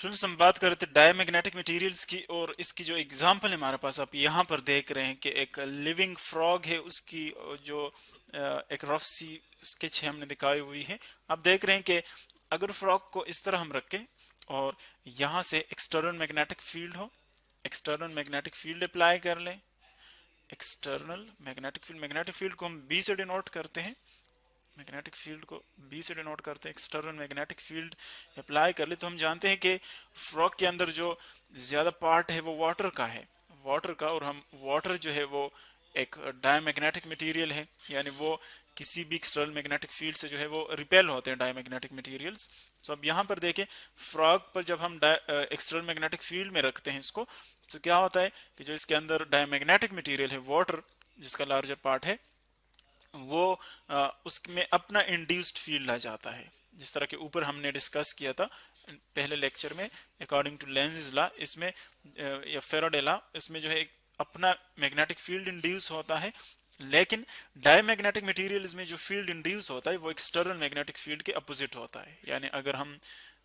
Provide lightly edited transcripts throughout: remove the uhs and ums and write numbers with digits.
Students हम बात कर रहे थे डायमैग्नेटिक मटेरियल्स की, और इसकी जो एग्जांपल है हमारे पास आप यहाँ पर देख रहे हैं कि एक लिविंग फ्रॉग है, उसकी जो एक रफ सी स्केच है हमने दिखाई हुई है। आप देख रहे हैं कि अगर फ्रॉग को इस तरह हम रखें और यहाँ से एक्सटर्नल मैग्नेटिक फील्ड हो, एक्सटर्नल मैग्नेटिक फील्ड अप्लाई कर लें, एक्सटर्नल मैग्नेटिक फील्ड को हम बी से डिनोट करते हैं, मैग्नेटिक फील्ड को बी से डिनोट करते हैं, एक्सटर्नल मैग्नेटिक फील्ड अप्लाई कर ले तो हम जानते हैं कि फ्रॉग के अंदर जो ज्यादा पार्ट है वो वाटर का है, वाटर का, और हम वाटर जो है वो एक डायमैग्नेटिक मटेरियल है, यानी वो किसी भी एक्सटर्नल मैग्नेटिक फील्ड से जो है वो रिपेल होते हैं डायमैग्नेटिक मटेरियल्स। तो अब यहाँ पर देखें फ्रॉग पर जब हम एक्सटर्नल मैग्नेटिक फील्ड में रखते हैं इसको, तो क्या होता है कि जो इसके अंदर डायमैग्नेटिक मटेरियल है वाटर जिसका लार्जर पार्ट है वो उसमें अपना इंड्यूस्ड फील्ड आ जाता है, जिस तरह के ऊपर हमने डिस्कस किया था पहले लेक्चर में अकॉर्डिंग टू लेंज़ लॉ, इसमें या फेराडे लॉ, इसमें जो है एक अपना मैग्नेटिक फील्ड इंड्यूस होता है, लेकिन डायमैग्नेटिक मटेरियल्स में जो फील्ड इंड्यूस होता है वो एक्सटर्नल मैग्नेटिक फील्ड के अपोजिट होता है। यानी अगर हम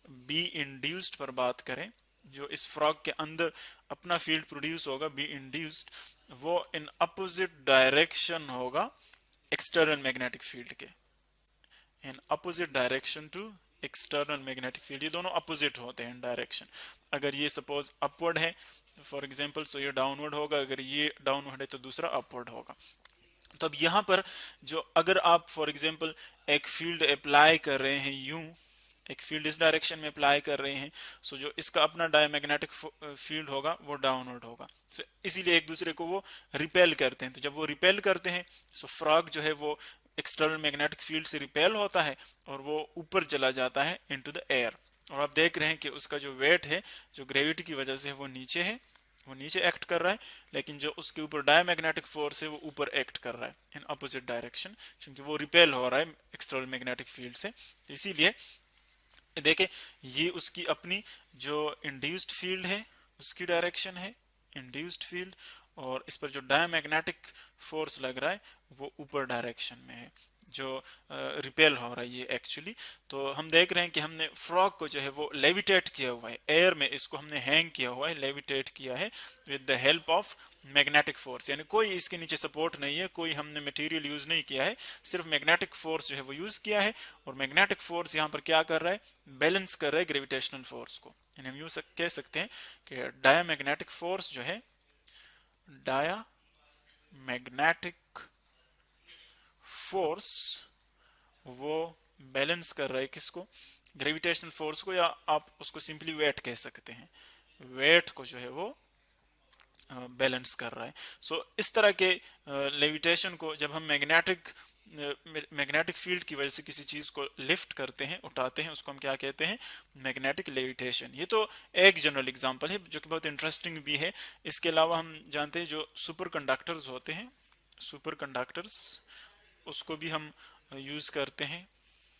बी इंड्यूस्ड पर बात करें, जो इस फ्रॉग के अंदर अपना फील्ड प्रोड्यूस होगा बी इंड्यूस्ड, वो इन अपोजिट डायरेक्शन होगा एक्सटर्नल मैग्नेटिक फील्ड के, in opposite direction to external magnetic field. ये दोनों अपोजिट होते हैं डायरेक्शन। अगर ये सपोज अपवर्ड है फॉर एग्जांपल, सो ये डाउनवर्ड होगा, अगर ये डाउनवर्ड है तो दूसरा अपवर्ड होगा। तो अब यहाँ पर जो अगर आप फॉर एग्जांपल एक फील्ड अप्लाई कर रहे हैं यूं, एक फील्ड इस डायरेक्शन में अप्लाई कर रहे हैं, सो जो इसका अपना डायमैग्नेटिक फील्ड होगा वो डाउनवर्ड होगा, सो इसीलिए एक दूसरे को वो रिपेल करते हैं। तो जब वो रिपेल करते हैं सो फ्रॉग जो है वो एक्सटर्नल मैग्नेटिक फील्ड से रिपेल होता है और वो ऊपर चला जाता है इनटू द एयर। और आप देख रहे हैं कि उसका जो वेट है जो ग्रेविटी की वजह से वो नीचे है, वो नीचे एक्ट कर रहा है, लेकिन जो उसके ऊपर डायमैग्नेटिक फोर्स है वो ऊपर एक्ट कर रहा है इन अपोजिट डायरेक्शन, क्योंकि वो रिपेल हो रहा है एक्सटर्नल मैग्नेटिक फील्ड से। तो इसीलिए देखे ये उसकी अपनी जो इंड्यूस्ड फील्ड है उसकी डायरेक्शन है इंड्यूस्ड फील्ड, और इस पर जो डायमैग्नेटिक फोर्स लग रहा है वो ऊपर डायरेक्शन में है, जो रिपेल हो रहा है ये एक्चुअली। तो हम देख रहे हैं कि हमने फ्रॉग को जो है वो लेविटेट किया हुआ है एयर में, इसको हमने हैंग किया हुआ है, लेविटेट किया है with the help of magnetic force, यानी कोई इसके नीचे सपोर्ट नहीं है, कोई हमने मटेरियल यूज नहीं किया है, सिर्फ मैग्नेटिक फोर्स जो है वो यूज किया है। और मैग्नेटिक फोर्स यहाँ पर क्या कर रहा है, बैलेंस कर रहा है ग्रेविटेशनल फोर्स को। यानी हम यूज कह सकते हैं कि डायमैग्नेटिक फोर्स जो है, डायमैग्नेटिक फोर्स वो बैलेंस कर रहा है किसको, ग्रेविटेशनल फोर्स को, या आप उसको सिंपली वेट कह सकते हैं, वेट को जो है वो बैलेंस कर रहा है। सो इस तरह के लेविटेशन को जब हम मैग्नेटिक फील्ड की वजह से किसी चीज को लिफ्ट करते हैं, उठाते हैं, उसको हम क्या कहते हैं, मैग्नेटिक लेविटेशन। ये तो एक जनरल एग्जांपल है जो कि बहुत इंटरेस्टिंग भी है। इसके अलावा हम जानते हैं जो सुपर कंडक्टर्स होते हैं, सुपर कंडक्टर्स उसको भी हम यूज करते हैं,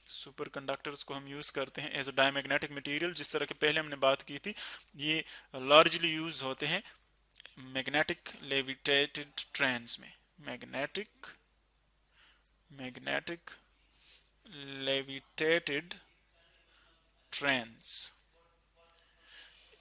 सुपर कंडक्टर्स को हम यूज करते हैं एज अ डायमैग्नेटिक मटेरियल। जिस तरह के पहले हमने बात की थी, ये लार्जली यूज होते हैं मैग्नेटिक लेविटेटेड ट्रेन्स में, मैग्नेटिक लेविटेटेड ट्रेन्स,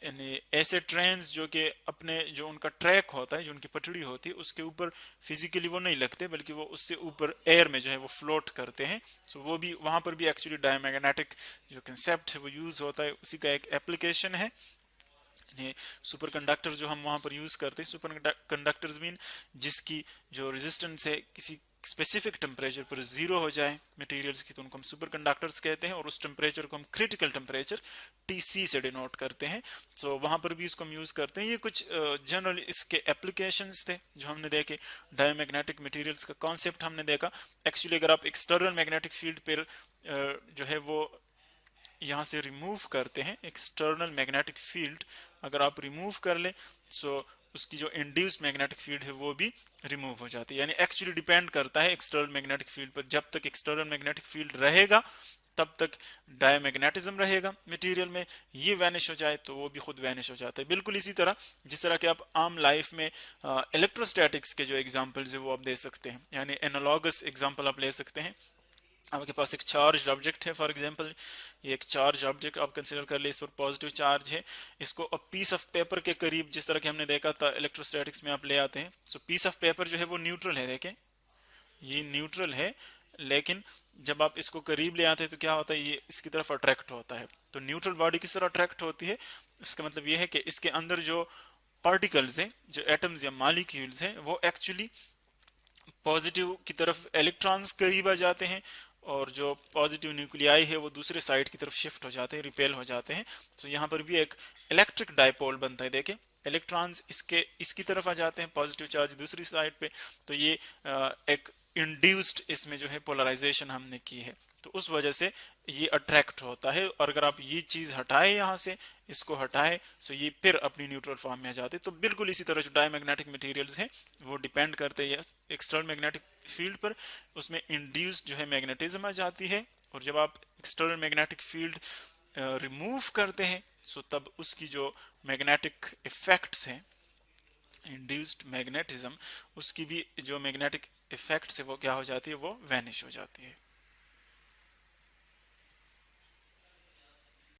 यानी ऐसे ट्रेन्स जो कि अपने जो उनका ट्रैक होता है, जो उनकी पटड़ी होती है उसके ऊपर फिजिकली वो नहीं लगते, बल्कि वो उससे ऊपर एयर में जो है वो फ्लोट करते हैं। सो वो भी वहां पर भी एक्चुअली डायमैग्नेटिक जो कंसेप्ट है वो यूज होता है, उसी का एक एप्लीकेशन है। सुपर कंडक्टर जो हम वहां पर यूज करते हैं, सुपर कंडक्टर्स मीन जिसकी जो रेजिस्टेंस है किसी स्पेसिफिक टेम्परेचर पर जीरो हो जाए मटेरियल्स की, तो उनको हम सुपर कंडक्टर्स कहते हैं, और उस टेम्परेचर को हम क्रिटिकल टेम्परेचर टीसी से डिनोट करते हैं। सो वहां पर भी इसको हम यूज करते हैं। ये कुछ जनरल इसके एप्लीकेशंस थे जो हमने देखे। डायमैग्नेटिक मटेरियल्स का कॉन्सेप्ट हमने देखा। एक्चुअली अगर आप एक्सटर्नल मैग्नेटिक फील्ड पर जो है वो यहाँ से रिमूव करते हैं, एक्सटर्नल मैग्नेटिक फील्ड अगर आप रिमूव कर ले, सो उसकी जो इंड्यूस्ड मैग्नेटिक फील्ड है वो भी रिमूव हो जाती है। यानी एक्चुअली डिपेंड करता है एक्सटर्नल मैग्नेटिक फील्ड पर। जब तक एक्सटर्नल मैग्नेटिक फील्ड रहेगा तब तक डायमैग्नेटिज्म रहेगा मटेरियल में, ये वैनिश हो जाए तो वो भी खुद वैनिश हो जाता है। बिल्कुल इसी तरह जिस तरह के आप आम लाइफ में इलेक्ट्रोस्टैटिक्स के जो एग्जांपल्स है वो आप दे सकते हैं, यानी एनालॉगस एग्जांपल आप ले सकते हैं। आपके पास एक चार्ज ऑब्जेक्ट है फॉर एग्जांपल, ये एक चार्ज ऑब्जेक्ट आप कंसीडर कर ले, इस पर पॉजिटिव चार्ज है, इसको अब पीस ऑफ पेपर के करीब, जिस तरह के हमने देखा था इलेक्ट्रोस्टैटिक्स में, आप ले आते हैं। सो पीस ऑफ पेपर जो है वो न्यूट्रल है, देखें ये न्यूट्रल है, लेकिन जब आप इसको करीब ले आते हैं तो क्या होता है, ये इसकी तरफ अट्रैक्ट होता है। तो न्यूट्रल बॉडी किस तरह अट्रैक्ट होती है, इसका मतलब ये है कि इसके अंदर जो पार्टिकल्स हैं, जो एटम्स या मॉलिक्यूल्स हैं, वो एक्चुअली पॉजिटिव की तरफ इलेक्ट्रॉन्स करीब आ जाते हैं, और जो पॉजिटिव न्यूक्लियाई है वो दूसरे साइड की तरफ शिफ्ट हो जाते हैं, रिपेल हो जाते हैं। तो यहाँ पर भी एक इलेक्ट्रिक डायपोल बनता है, देखें इलेक्ट्रॉन्स इसकी तरफ आ जाते हैं, पॉजिटिव चार्ज दूसरी साइड पे। तो ये एक इंड्यूस्ड इसमें जो है पोलराइजेशन हमने की है, तो उस वजह से ये अट्रैक्ट होता है। और अगर आप ये चीज हटाए यहाँ से, इसको हटाए, तो ये फिर अपनी न्यूट्रल फॉर्म में आ जाते। तो बिल्कुल इसी तरह जो डायमैग्नेटिक मटेरियल्स हैं वो डिपेंड करते हैं एक्सटर्नल मैग्नेटिक फील्ड पर, उसमें इंड्यूस्ड जो है मैग्नेटिज्म आ जाती है। और जब आप एक्सटर्नल मैग्नेटिक फील्ड रिमूव करते हैं, सो तब उसकी जो मैग्नेटिक इफेक्ट्स हैं, इंड्यूस्ड मैग्नेटिज्म, उसकी भी जो मैग्नेटिक इफेक्ट्स है वो क्या हो जाती है, वो वैनिश हो जाती है।